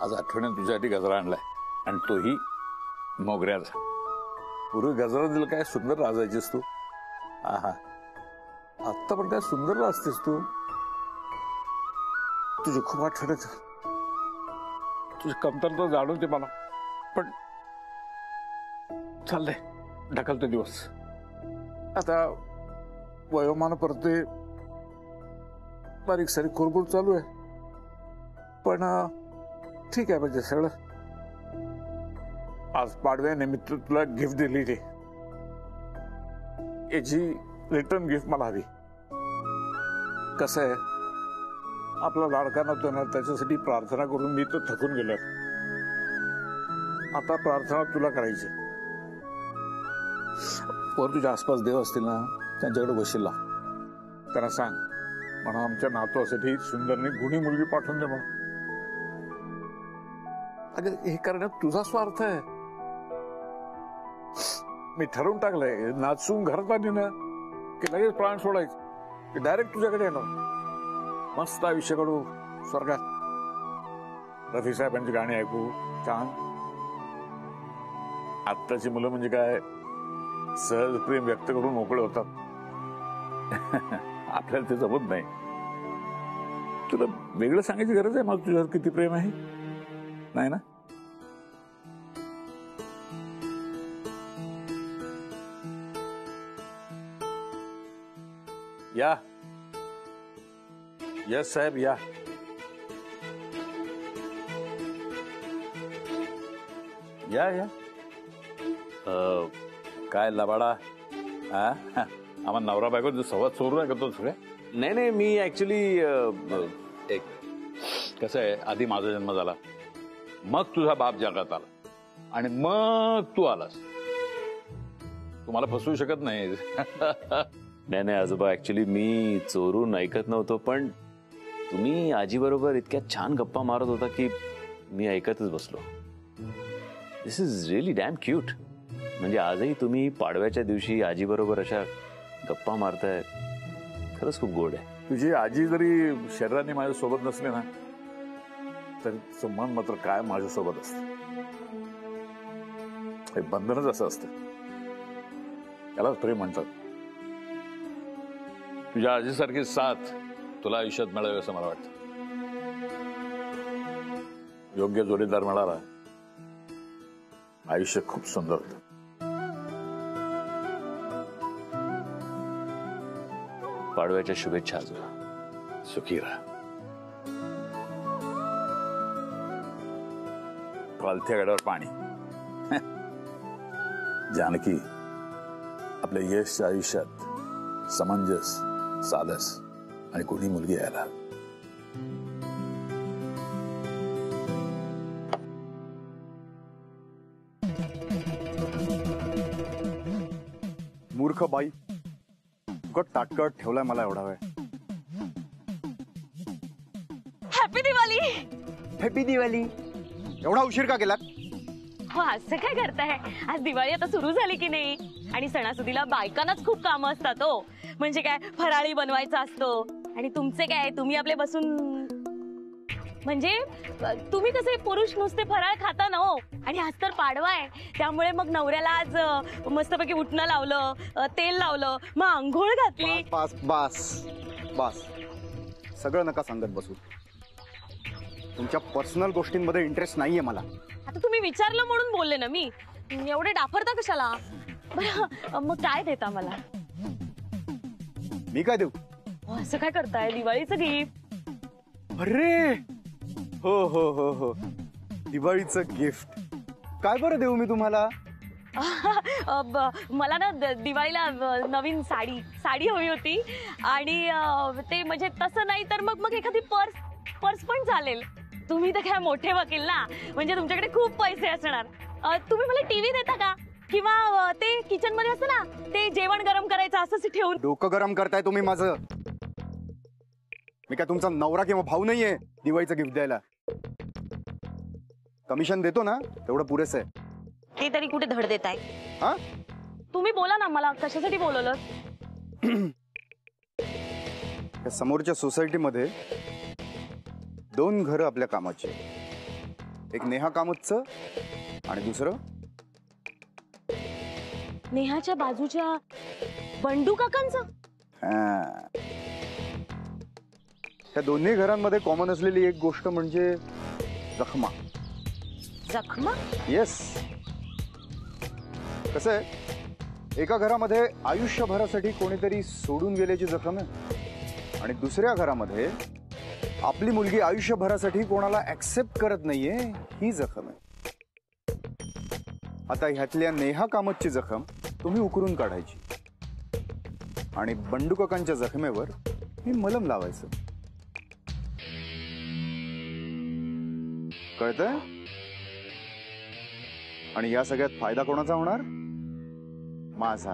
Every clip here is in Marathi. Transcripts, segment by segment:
आज आठवणीने तुझ्यासाठी गजरा आणलाय आणि तोही मोगऱ्याचा. पूर्वी गजरा दिला काय सुंदर राजायचीस तू. आहा आत्ता पण काय सुंदर असतेस तू. तुझी खूप आठवण येते. तुझी कमतरता जाणवते मला. पण चाललंय ढकलते दिवस. आता वयोमान परते बारीक सारीक कुरकुर चालू आहे. पण ठीक आहे म्हणजे सगळं. आज पाडव्यानिमित्त तुला गिफ्ट दिली ती. याची रिटर्न गिफ्ट मला हवी. कसं आहे आपला लाडका नातू ना त्याच्यासाठी प्रार्थना करून मी तर थकून गेलो. आता प्रार्थना तुला करायची. वर तुझ्या आसपास देव असतील ना त्यांच्याकडे वशील लाव. त्यांना सांग म्हणा आमच्या नातूसाठी सुंदरने गुणी मुलगी पाठवून दे म्हणून. अगं हे करण्यात तुझा स्वार्थ आहे. मी ठरवून टाकलंय नाचून घरात आली ना की लगेच प्राण सोडायचं. डायरेक्ट तुझ्याकडे येणार. मस्त आयुष्य काढू स्वर्गात. रफी साहेबांची गाणी ऐकू छान. आत्ताची मुलं म्हणजे काय सहज प्रेम व्यक्त करून मोकळे होतात. आपल्याला ते जमत नाही. तुला वेगळं सांगायची गरज आहे मला तुझ्यावर किती प्रेम आहे. नाही ना. या यस साहेब या. या या काय लबाडा. आम्हाला नवरा बायको संवाद सोडू आहे का तो सगळ्या. नाही नाही मी ऍक्च्युली एक कसं आहे आधी माझा जन्म झाला मग तुझा बाप जगात आला आणि मग तू आलास. तुम्हाला फसवू शकत नाही. नाही नाही आजोबा ऍक्च्युली मी चोरून ऐकत नव्हतो. पण तुम्ही आजी बरोबर इतक्या छान गप्पा मारत होता की मी ऐकतच बसलो. दिस इज रिअली डॅम क्यूट. म्हणजे आजही तुम्ही पाडव्याच्या दिवशी आजी बरोबर अशा गप्पा मारताय. खरंच खूप गोड आहे. तुझी आजी जरी शरीराने माझ्या सोबत नसले ना तरी तिचं मन मात्र काय माझ्या सोबत असतं. हे बंधनच असं असतं. त्यालाच प्रेम म्हणतात. तुझ्या आजीसारखी साथ तुला आयुष्यात मिळावी असं मला वाटतं. योग्य जोडीदार मिळाला आयुष्य खूप सुंदर होतं. पाडव्याच्या शुभेच्छा आजोबा. सुखी राहा. पालथ्या गडावर पाणी. जानकी आपल्या यशच्या आयुष्यात समंजस साधस आणि कोणी मुलगी यायला. मूर्ख बाई ताटकट ठेवलाय मला एवढा वेळ. हॅपी दिवाळी. हॅपी दिवाळी. एवढा उशीर का केलात. हो असं काय करताय. आज दिवाळी आता सुरू झाली की नाही आणि सणासुदीला बायकांनाच खूप कामं असतात. हो म्हणजे काय फराळी बनवायचा असतो. आणि तुमचे काय तुम्ही आपले बसून म्हणजे तुम्ही कसे पुरुष नुसते फराळ खाता ना हो. आणि आज तर पाडवा आहे त्यामुळे मग नवऱ्याला आज मस्तपैकी उठणं लावलं तेल लावलं मग आंघोळ घातली. बस बस बस सगळं नका सांगत बसू. तुमच्या पर्सनल गोष्टींमध्ये इंटरेस्ट नाहीये मला. आता तुम्ही विचारलं म्हणून बोलले ना मी. एवढे डाफरता कशाला. बरं मग काय देता मला. मी काय देऊ. असं काय करताय दिवाळीचं गिफ्ट. अरे हो हो हो हो दिवाळीचं गिफ्ट. काय बरं देऊ मी तुम्हाला. मला ना दिवाळीला नवीन साडी हवी होती. आणि ते म्हणजे तसं नाही तर मग एखादी पर्स पण चालेल. तुम्ही तर काय मोठे वकील ना म्हणजे तुमच्याकडे खूप पैसे असणार. तुम्ही मला टीव्ही देता का किंवा ते किचन मध्ये असतं ना ते जेवण गरम करायचं असं ठेवून. डोकं गरम करताय तुम्ही माझं. मी काय तुमचा नवरा किंवा भाऊ नाहीये दिवाळीचं गिफ्ट द्यायला. कमिशन देतो ना तेवढं पुरेसं आहे. ते तरी कुठे धड देताय. हा तुम्ही बोला ना मला कशासाठी बोलवलं. समोरच्या सोसायटीमध्ये 2 घरं आपल्या कामाची. एक नेहा कामतचं आणि दुसरं नेहाच्या बाजूच्या बंडू काकांचं. त्या दोन्ही घरांमध्ये कॉमन असलेली एक गोष्ट म्हणजे जखमा. जखमा. येस. कसं आहे, एका घरामध्ये आयुष्यभरासाठी कोणीतरी सोडून गेल्याची जखम आहे आणि दुसऱ्या घरामध्ये आपली मुलगी आयुष्यभरासाठी कोणाला ऍक्सेप्ट करत नाहीये ही जखम आहे. आता ह्यातल्या नेहा कामतची जखम तुम्ही उकरून काढायची आणि बंडू काकांच्या जखमेवर मी मलम लावायचं. कळतंय? आणि या सगळ्यात फायदा कोणाचा होणार? माझा.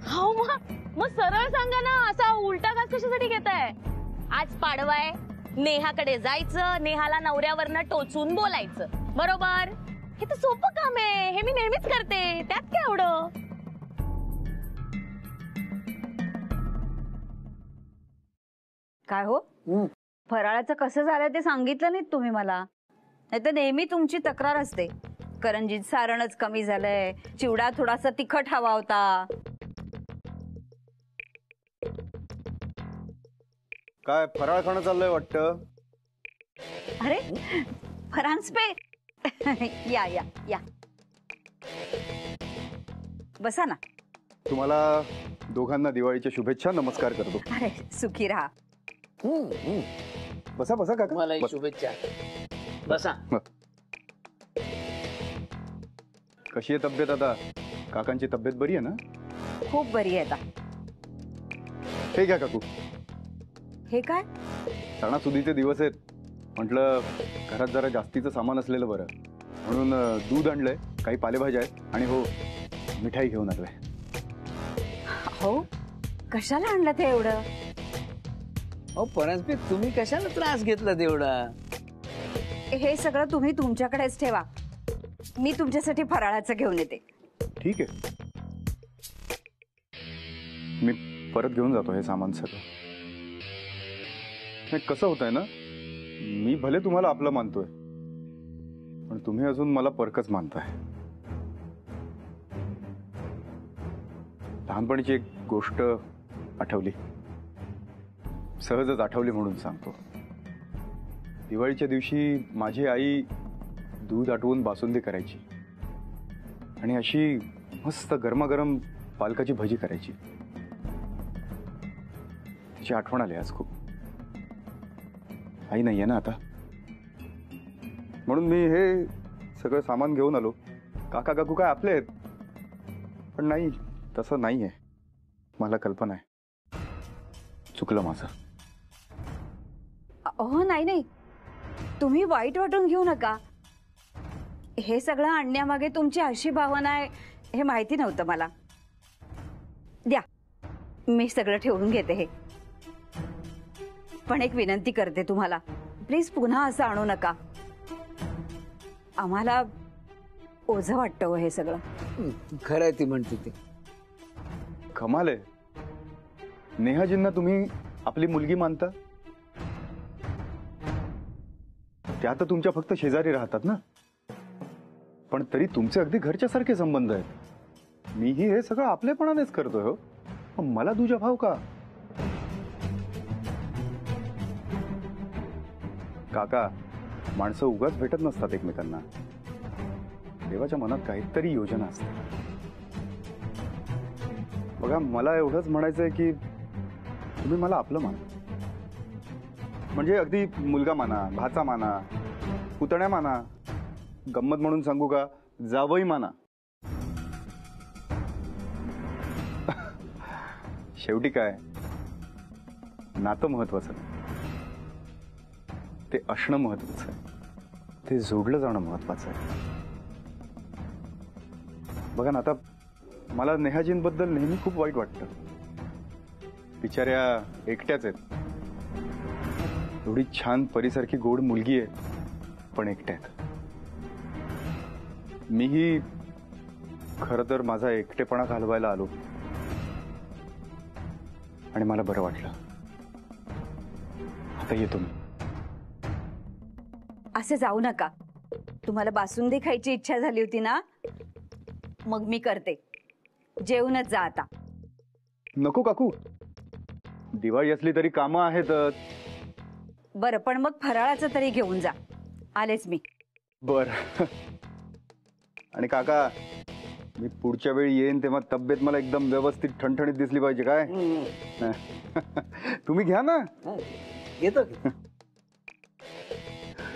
हो मग सरळ सांगा ना, असा उलटा घास कशासाठी घेताय? आज पाडवाय, नेहाकडे जायचं, नेहाला नवऱ्यावरनं टोचून बोलायचं, बरोबर? हे तर सोपं काम आहे, हे मी नेहमीच करते, त्यात काय एवढं? काय हो, फराळाचं कसं झालं ते सांगितलं नाहीत तुम्ही मला. नाही तर नेहमी तुमची तक्रार असते, करंजीत सारणच कमी झालंय, चिवडा थोडासा तिखट हवा होता. काय फराळ खाणं चाललंय वाटतं? अरे फरांस पे या या या, बसा ना. तुम्हाला दोघांना दिवाळीच्या शुभेच्छा. नमस्कार करतो. अरे सुखी राहा. बसा बसा काका. मला बस. शुभेच्छा. बसा. कशी आहे तब्येत आता? काकांची तब्येत बरी आहे ना? खूप बरी आहे आता. हे घ्या काकू. हे काय? सणासुदीचे दिवस आहेत, म्हटलं घरात जरा जास्तीचं सामान असलेलं बरं, म्हणून दूध आणलंय, काही पालेभाज्या आहेत आणि हो मिठाई घेऊन आलोय. हो, कशाला आणलं ते एवढं? अहो परंतु तुम्ही कशाला त्रास घेतला तेवढा? हे सगळं तुम्ही तुमच्याकडेच ठेवा, मी तुमच्यासाठी फराळाचं घेऊन येते. ठीक आहे, मी परत घेऊन जातो हे सामान सगळं. नाही, कसं होतंय ना, मी भले तुम्हाला आपलं मानतोय, पण तुम्ही अजून मला परकच मानताय. लहानपणीची एक गोष्ट आठवली, सहजच आठवली म्हणून सांगतो. दिवाळीच्या दिवशी माझी आई दूध आटवून बासुंदी करायची आणि अशी मस्त गरमागरम पालकाची भजी करायची. तिची आठवण आली आज खूप. आई नाहीये ना आता, म्हणून मी हे सगळं सामान घेऊन आलो. काका काकू काय आपले आहेत, पण नाही, तसं नाहीये. मला कल्पना आहे, चुकलं माझं. हो नाही नाही, तुम्ही वाईट वाटून घेऊ नका. हे सगळं आणण्यामागे तुमची अशी भावना आहे हे माहिती नव्हतं मला. द्या, मी सगळं ठेवून घेते हे. पण एक विनंती करते तुम्हाला, प्लीज पुन्हा असं आणू नका. आम्हाला ओझं वाटतं हो हे सगळं. खरंय ती म्हणते ते. कमाल आहे, नेहाजींना तुम्ही आपली मुलगी मानता. त्या तर तुमच्या फक्त शेजारी राहतात ना, पण तरी तुमचे अगदी घरच्यासारखे संबंध आहेत. मीही हे सगळं आपलेपणानेच करतोय हो, पण मला तुझा भाव का? काका, माणसं उगाच भेटत नसतात एकमेकांना. देवाच्या मनात काहीतरी योजना असते. बघा, मला एवढंच म्हणायचंय की तुम्ही मला आपलं माना. म्हणजे अगदी मुलगा माना, भाचा माना, पुतण्या माना, गंमत म्हणून सांगू का, जावई माना. शेवटी काय, नातं महत्वाचं नाही, ते असणं महत्वाचं आहे, ते जोडलं जाणं महत्वाचं आहे. बघा ना, आता मला नेहाजींबद्दल नेहमी खूप वाईट वाटतं. बिचाऱ्या एकट्याच आहेत. एवढी छान परीसारखी गोड मुलगी आहे, पण एकट्या आहेत. मीही खरं तर माझा एकटेपणा घालवायला आलो आणि मला बरं वाटलं. आता येतो मी. असे जाऊ नका. तुम्हाला बासुंदी खायची इच्छा झाली होती ना, मग मी करते. जेवूनच जा आता. नको काकू, दिवाळी असली तरी कामं आहेतच. बरं, पण मग फराळाचं तरी घेऊन जा. आलेच मी. बर. आणि काका, मी पुढच्या वेळी येईन तेव्हा तब्येत मला एकदम व्यवस्थित ठणठणीत दिसली पाहिजे काय. तुम्ही घ्या ना. येतो की?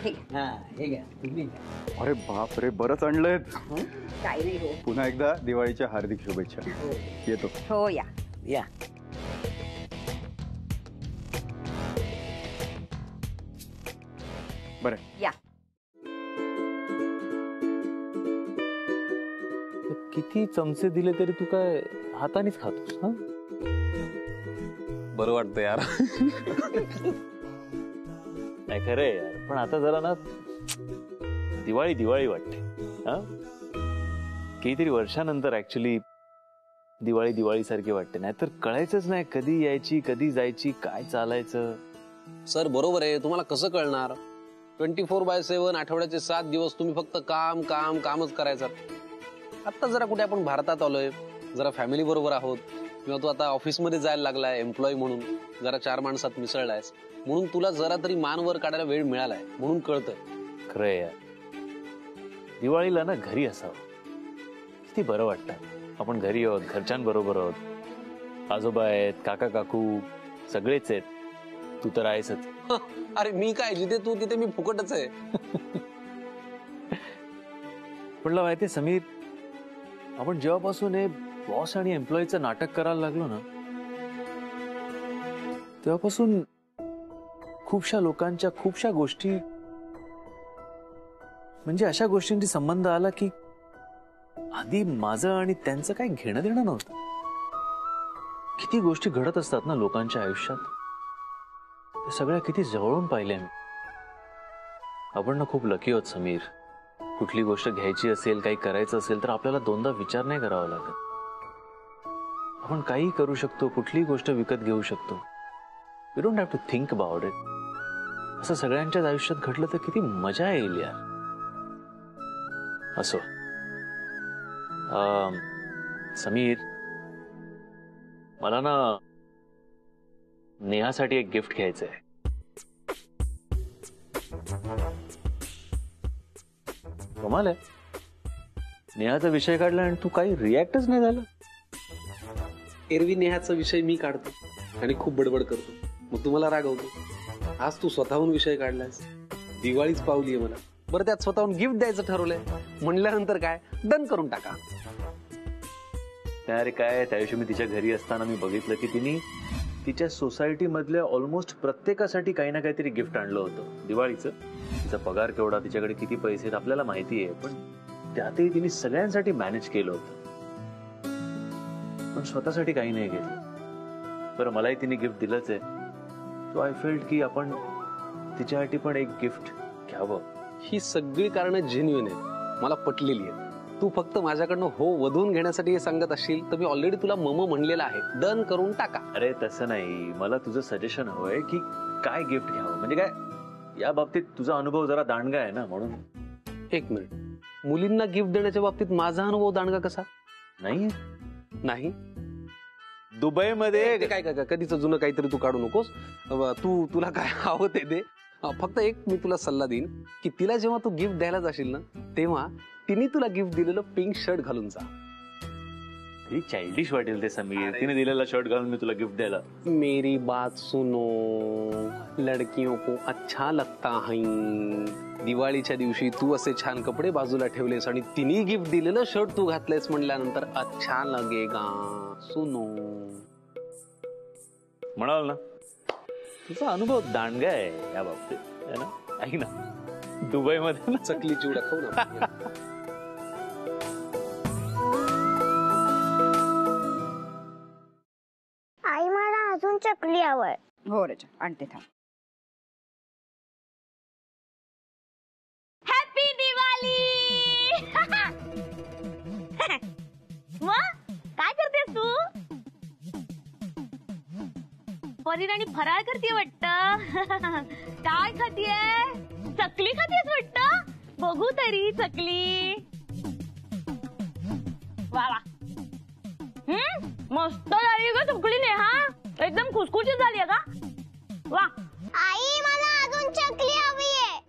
हे, हा, हे घ्या तुम्ही घ्या. अरे बाप रे, बरंच आणलंय. काही नाही हो. पुन्हा एकदा दिवाळीच्या हार्दिक शुभेच्छा. येतो. हो या. या. बरं. या. किती चमचे दिले तरी तू काय हातानेच खातोस? हा, बरं वाटतं यार. नाही खरंय यार, पण आता जरा ना दिवाळी दिवाळी वाटते. हा, कितीतरी वर्षानंतर ऍक्च्युली दिवाळी दिवाळी सारखी वाटते. नाहीतर कळायचंच नाही कधी यायची कधी जायची, काय चालायचं. सर बरोबर आहे. तुम्हाला कसं कळणार? 24/7 आठवड्याचे 7 दिवस तुम्ही फक्त काम काम कामच करायचं. आता जरा कुठे आपण भारतात आलोय, जरा फॅमिली बरोबर आहोत, किंवा तू आता ऑफिसमध्ये जायला लागलाय एम्प्लॉई म्हणून, जरा 4 माणसात मिसळलायस म्हणून तुला जरा तरी मान वर काढायला वेळ मिळालाय म्हणून कळतंय. खरंय यार, दिवाळीला ना घरी असावं, किती बरं वाटतं. आपण घरी आहोत, घरच्यांबरोबर आहोत, आजोबा आहेत, काका काकू सगळेच आहेत. तू तर आहेसच. अरे मी काय, जिथे तू तिथे मी फुकटच आहे. पण माहितीये समीर, आपण जेव्हापासून हे बॉस आणि एम्प्लॉईचं नाटक करायला लागलो ना, तेव्हापासून खूपशा लोकांच्या खूपशा गोष्टी, म्हणजे अशा गोष्टींची संबंध आला की आधी माझं आणि त्यांचं काही घेणं देणं नव्हतं. किती गोष्टी घडत असतात ना लोकांच्या आयुष्यात, ते सगळ्या किती जवळून पाहिल्या मी. आपण ना खूप लकी आहोत समीर. कुठली गोष्ट घ्यायची असेल, काही करायचं असेल तर आपल्याला दोनदा विचार नाही करावा लागत. आपण काही करू शकतो, कुठलीही गोष्ट विकत घेऊ शकतो. We don't have to think about it. असं सगळ्यांच्याच आयुष्यात घडलं तर किती मजा येईल यार. असो समीर, मला ना नेहासाठी एक गिफ्ट घ्यायचंय. कमाल आहे, नेहाचा विषय काढला आणि तू काही रिॲक्टच नाही झालं. एरवी नेहाचा विषय मी काढतो आणि खूप बडबड करतो, मग तुम्हाला रागवतो. आज तू स्वतःहून विषय काढलायस. दिवाळीच पावली आहे मला. बरं, त्यात स्वतःहून गिफ्ट द्यायचं ठरवलंय म्हणल्यानंतर काय, डन करून टाका. अरे काय, त्या दिवशी मी तिच्या घरी असताना मी बघितलं की तिने तिच्या सोसायटी मधल्या ऑलमोस्ट प्रत्येकासाठी काही ना काहीतरी गिफ्ट आणलं होतं दिवाळीचं. तिचा पगार केवढा, तिच्याकडे किती पैसे आहेत आपल्याला माहिती आहे, पण त्यातही तिने सगळ्यांसाठी मॅनेज केलं होतं, पण स्वतःसाठी काही नाही घेतलं. बरं, मलाही तिने गिफ्ट दिलंच आहे. सो आय फेल्ट की आपण तिच्यासाठी पण एक गिफ्ट घ्यावं. ही सगळी कारणं जेन्युइन आहेत, मला पटलेली आहेत. तू फक्त माझ्याकडनं हो वधून घेण्यासाठी हे सांगत असशील तर मी ऑलरेडी तुला मम म्हणलेलं आहे. डन करून टाका. अरे तसं नाही, मला तुझं सजेशन हवंय की काय गिफ्ट घ्यावं. म्हणजे काय, या बाबतीत तुझा अनुभव जरा दांडगा आहे ना, म्हणून. एक मिनिट, मुलींना गिफ्ट देण्याच्या बाबतीत माझा अनुभव दांडगा कसा? नाही दुबईमध्ये काय काय कधीच जुनं काहीतरी तू काढू नकोस. तुला काय हवं ते दे. फक्त एक मी तुला सल्ला देईन की तिला जेव्हा तू गिफ्ट द्यायला जाशील ना, तेव्हा तिने तुला गिफ्ट दिलेलं पिंक शर्ट घालून जा. चाइल्डिश वाटेल ते समीर, तिने दिलेला शर्ट घालून मी तुला गिफ्ट द्यायला. मेरी बात सुनो, लडकियों को अच्छा लगता है. दिवाळीच्या दिवशी तू असे छान कपडे बाजूला ठेवलेस आणि तिने गिफ्ट दिलेलं शर्ट तू घातलेस म्हणल्यानंतर अच्छा लगेगा. सुनो, म्हणाल ना, तुझा अनुभव दांडगा आहे या बाबतीत, है ना. ऐक ना, दुबईमध्ये ना चकली चिवडा खाऊ ना. आई, मला अजून चकली आवड. हो रचा, आणते थांब. हॅपी दिवाळी. मग काय करतेस तू? परीराणी फराळ करते वाटतं. काय खातीये? चकली खातेस वाटतं? बघू तरी चकली. वा वा. मस्त झाली ग चकली नेहा, एकदम खुसखुशीत झाली का? वा. आई मला अजून चकली हवी आहे.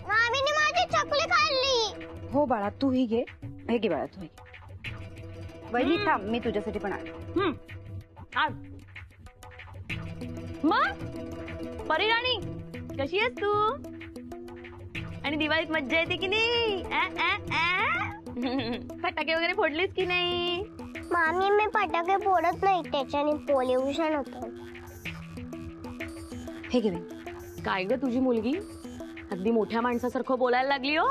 मामीने माझी चकली खाल्ली. हो बाळा, तू ही घे. हे घे बाळा, तू ही घे. वहिनी थांब, मी तुझ्यासाठी पण आले. मग परिराणी कशी आहेस तू? आणि दिवाळीत मज्जा येते की नाही? फटाके वगैरे फोडलीस की नाही? मामी मी फटाके फोडत नाही, त्याच्याने पोल्युशन होतं. हे घे बाई. काय ग तुझी मुलगी अगदी मोठ्या माणसासारखं बोलायला लागली हो.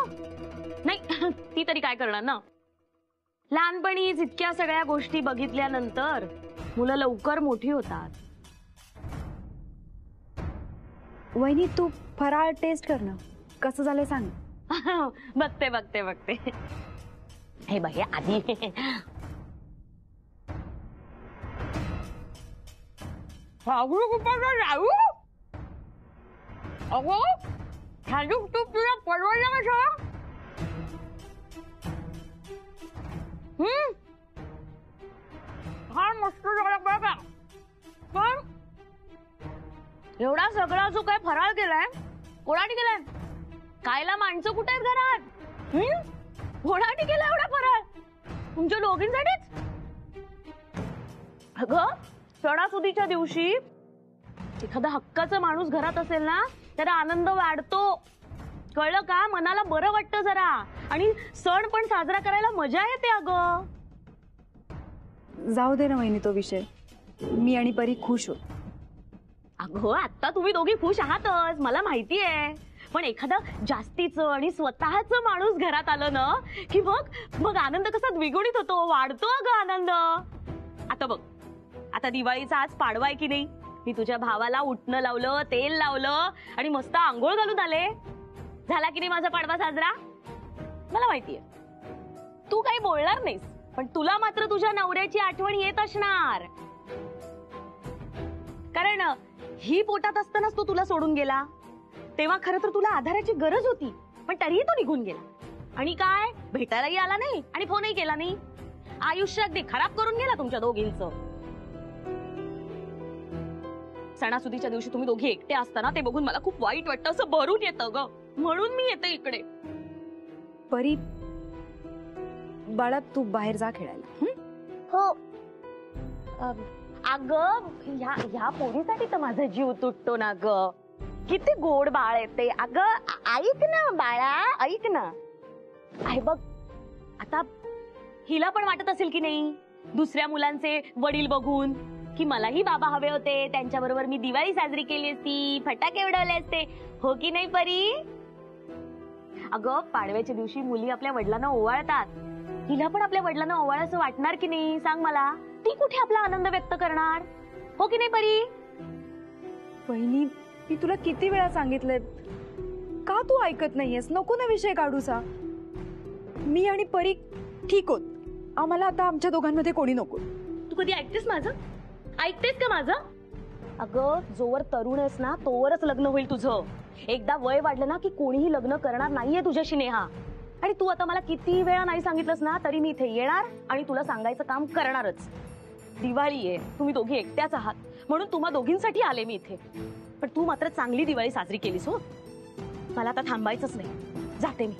नाही ती तरी काय करणार ना. लहानपणीच इतक्या सगळ्या गोष्टी बघितल्यानंतर मुलं लवकर मोठी होतात. वहिनी तू फराळ टेस्ट कर ना, कसं झालंय सांग. बघते बघते बघते. हे बघ हे आधी राहू. अगो खाजूक तू तुला परवडलं कसं? हा मस्त झाला बघा. पण एवढा सगळा जो काय फराळ केलाय कोणाने केलाय? खायला माणसं कुठे आहेत घरात? कोणाने केलाय एवढा फराळ? तुमच्या दोघींसाठीच? अगं सणासुदीच्या दिवशी एखादा हक्काचा माणूस घरात असेल ना तर आनंद वाढतो, कळलं का? मनाला बरं वाटतं जरा, आणि सण पण साजरा करायला मजा येते. अगं जाऊ दे ना वहिनी तो विषय. मी आणि परी खुश होत. अगं आता तुम्ही दोघी खुश आहातच, मला माहिती आहे. पण एखादं जास्तीचं आणि स्वतःच माणूस घरात आलं ना की मग आनंद कसा द्विगुणित होतो, वाढतो अगं आनंद. आता बघ, आता दिवाळीचा आज पाडवा आहे की नाही? मी तुझ्या भावाला उठणं लावलं, तेल लावलं आणि मस्त आंघोळ घालून आले. झाला की नाही माझा पाडवा साजरा? मला माहितीये तू काही बोलणार नाहीस, पण तुला मात्र तुझ्या नवऱ्याची आठवण येत असणार. कारण ही पोटात असतानाच तो तुला सोडून गेला. तेव्हा खरं तर तुला आधाराची गरज होती, पण तरीही तो निघून गेला. आणि काय भेटायलाही आला नाही आणि फोनही केला नाही. आयुष्य अगदी खराब करून गेला तुमच्या दोघींचं. सणासुदीच्या दिवशी तुम्ही दोघी एकटे असताना ते बघून मला खूप वाईट वाटतं, असं भरून येतं ग. म्हणून मी येते इकडे. परी बाळा तू बाहेर जा खेळायला. हो. अगं ह्या पोरीसाठी तर माझा जीव तुटतो ना ग. किती गोड बाळ येते. अगं ऐक ना बाळा, ऐक ना. आहे बघ आता हिला पण वाटत असेल की नाही दुसऱ्या मुलांचे वडील बघून की मलाही बाबा हवे होते, त्यांच्याबरोबर मी दिवाळी साजरी केली असती, फटाके उडवले असते, हो की नाही परी? अगं पाडव्याच्या दिवशी मुली आपल्या वडिलांना ओवाळतात. हिला पण आपल्या वडिलांना ओवाळायचं वाटणार की नाही सांग मला? ती कुठे आपला आनंद व्यक्त करणार, हो की नाही परी? वहिनी मी तुला किती वेळा सांगितलंय, का तू ऐकत नाहीयेस? नको ना विषय काढूसा. मी आणि परी ठीक होत, आम्हाला आता आमच्या दोघांमध्ये कोणी नको. तू कधी ऐकतेस माझं? ऐकतेस का माझं? अगं जोवर तरुण आहेस ना तोवरच लग्न होईल तुझं. एकदा वय वाढलं ना की कोणीही लग्न करणार नाहीये तुझ्याशी नेहा. आणि तू आता मला किती वेळा नाही सांगितलंस ना तरी मी इथे येणार आणि तुला सांगायचं काम करणारच. दिवाळी आहे, तुम्ही दोघी एकट्याच आहात म्हणून तुम्हा दोघींसाठी आले मी इथे. पण तू मात्र चांगली दिवाळी साजरी केलीस हो. मला आता थांबायचंच नाही, जाते मी.